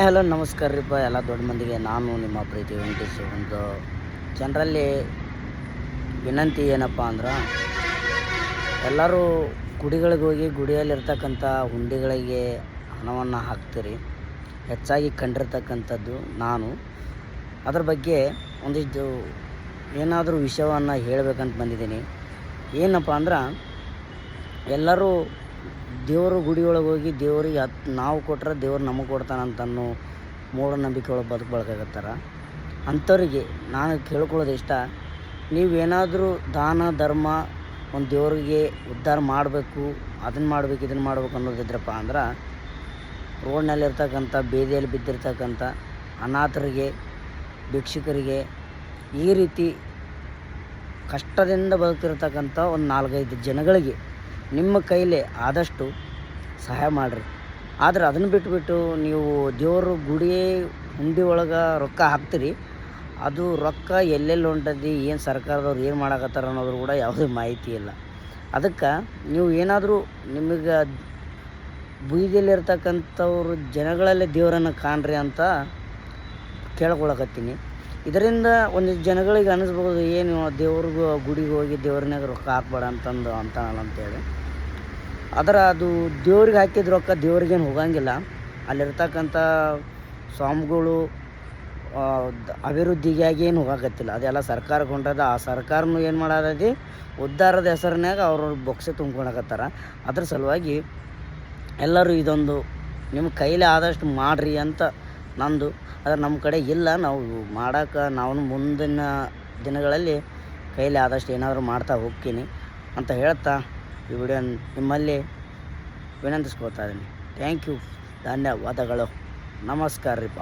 Hello ನಮಸ್ಕಾರ ರೀಪ್ಪ ಎಲ್ಲ ದೊಡ್ಡ ಮಂದಿಗೆ. ನಾನು ನಿಮ್ಮ ಪ್ರೀತಿ ವೆಂಕಟೇಶ್. ಒಂದು ಜನರಲ್ಲಿ ವಿನಂತಿ ಏನಪ್ಪ ಅಂದ್ರೆ, ಎಲ್ಲರೂ ಗುಡಿಗಳಿಗೆ ಹೋಗಿ ಗುಡಿಯಲ್ಲಿರ್ತಕ್ಕಂಥ ಹುಂಡಿಗಳಿಗೆ ಹಣವನ್ನು ಹಾಕ್ತೀರಿ. ಹೆಚ್ಚಾಗಿ ಕಂಡಿರ್ತಕ್ಕಂಥದ್ದು ನಾನು. ಅದ್ರ ಬಗ್ಗೆ ಒಂದಿಷ್ಟು ಏನಾದರೂ ವಿಷಯವನ್ನು ಹೇಳಬೇಕಂತ ಬಂದಿದ್ದೀನಿ. ಏನಪ್ಪ ಅಂದ್ರೆ, ಎಲ್ಲರೂ ದೇವರು ಗುಡಿಯೊಳಗೆ ಹೋಗಿ ದೇವರಿಗೆ ನಾವು ಕೊಟ್ಟರೆ ದೇವ್ರು ನಮಗೆ ಕೊಡ್ತಾನಂತನ್ನೋ ಮೂಢನಂಬಿಕೆ ಒಳಗೆ ಬದುಕಬೇಕಾಗತ್ತಾರ. ಅಂಥವ್ರಿಗೆ ನಾನು ಕೇಳ್ಕೊಳ್ಳೋದು ಇಷ್ಟ, ನೀವೇನಾದರೂ ದಾನ ಧರ್ಮ ಒಂದು ದೇವರಿಗೆ ಉದ್ಧಾರ ಮಾಡಬೇಕು, ಅದನ್ನು ಮಾಡಬೇಕು ಇದನ್ನು ಮಾಡ್ಬೇಕು ಅನ್ನೋದಿದ್ರಪ್ಪ ಅಂದ್ರೆ, ರೋಡ್ನಲ್ಲಿರ್ತಕ್ಕಂಥ ಬೀದಿಯಲ್ಲಿ ಬಿದ್ದಿರ್ತಕ್ಕಂಥ ಅನಾಥರಿಗೆ, ಭಿಕ್ಷುಕರಿಗೆ, ಈ ರೀತಿ ಕಷ್ಟದಿಂದ ಬದುಕಿರ್ತಕ್ಕಂಥ ಒಂದು 4-5 ಜನಗಳಿಗೆ ನಿಮ್ಮ ಕೈಲೇ ಆದಷ್ಟು ಸಹಾಯ ಮಾಡಿರಿ. ಆದರೆ ಅದನ್ನು ಬಿಟ್ಬಿಟ್ಟು ನೀವು ದೇವರು ಗುಡಿ ಹುಂಡಿ ಒಳಗೆ ರೊಕ್ಕ ಹಾಕ್ತೀರಿ. ಅದು ರೊಕ್ಕ ಎಲ್ಲೆಲ್ಲಿ ಹೊಂಟದಿ, ಏನು ಸರ್ಕಾರದವ್ರು ಏನು ಮಾಡಕತ್ತಾರ ಅನ್ನೋದ್ರು ಕೂಡ ಯಾವುದೇ ಮಾಹಿತಿ ಇಲ್ಲ. ಅದಕ್ಕೆ ನೀವು ಏನಾದರೂ ನಿಮಗೆ ಬೀದಿಯಲ್ಲಿರ್ತಕ್ಕಂಥವ್ರು ಜನಗಳಲ್ಲೇ ದೇವರನ್ನು ಕಾಣ್ರಿ ಅಂತ ಕೇಳ್ಕೊಳಕತ್ತೀನಿ. ಇದರಿಂದ ಒಂದಿಷ್ಟು ಜನಗಳಿಗೆ ಅನ್ನಿಸ್ಬೋದು, ಏನು ದೇವ್ರಿಗೆ ಗುಡಿಗೆ ಹೋಗಿ ದೇವ್ರನ್ನಾಗ ರೊಕ್ಕ ಹಾಕ್ಬೇಡ ಅಂತಾನಲ್ಲ ಅಂತೇಳಿ. ಆದರೆ ಅದು ದೇವ್ರಿಗೆ ಹಾಕಿದ ರೊಕ್ಕ ದೇವ್ರಿಗೇನು ಹೋಗಂಗಿಲ್ಲ. ಅಲ್ಲಿರ್ತಕ್ಕಂಥ ಸ್ವಾಮಿಗಳು ಅಭಿವೃದ್ಧಿಗಾಗಿ ಏನು ಹೋಗಕತ್ತಿಲ್ಲ, ಅದೆಲ್ಲ ಸರ್ಕಾರಕ್ಕೆ ಹೊಂಟದ. ಆ ಸರ್ಕಾರನೂ ಏನು ಮಾಡೋದೈತಿ, ಉದ್ಧಾರದ ಹೆಸರಿನಾಗ ಅವ್ರ ಬೊಕ್ಸೆ ತುಂಬ್ಕೊಳಕತ್ತಾರ. ಅದ್ರ ಸಲುವಾಗಿ ಎಲ್ಲರೂ ಇದೊಂದು ನಿಮ್ಮ ಕೈಲಿ ಆದಷ್ಟು ಮಾಡಿರಿ ಅಂತ ನಂದು. ಆದರೆ ನಮ್ಮ ಕಡೆ ಇಲ್ಲ, ನಾವು ಮಾಡೋಕೆ ನಾವು ಮುಂದಿನ ದಿನಗಳಲ್ಲಿ ಕೈಲಿ ಆದಷ್ಟು ಏನಾದರೂ ಮಾಡ್ತಾ ಹೋಗ್ತೀನಿ ಅಂತ ಹೇಳ್ತಾ ಈ ವಿಡಿಯೋ ನಿಮ್ಮಲ್ಲಿ ವಿನಂತಿಸ್ಕೊಳ್ತಾ ಇದ್ದೀನಿ. ಥ್ಯಾಂಕ್ ಯು, ಧನ್ಯವಾದಗಳು, ನಮಸ್ಕಾರ ರೀಪ್ಪ.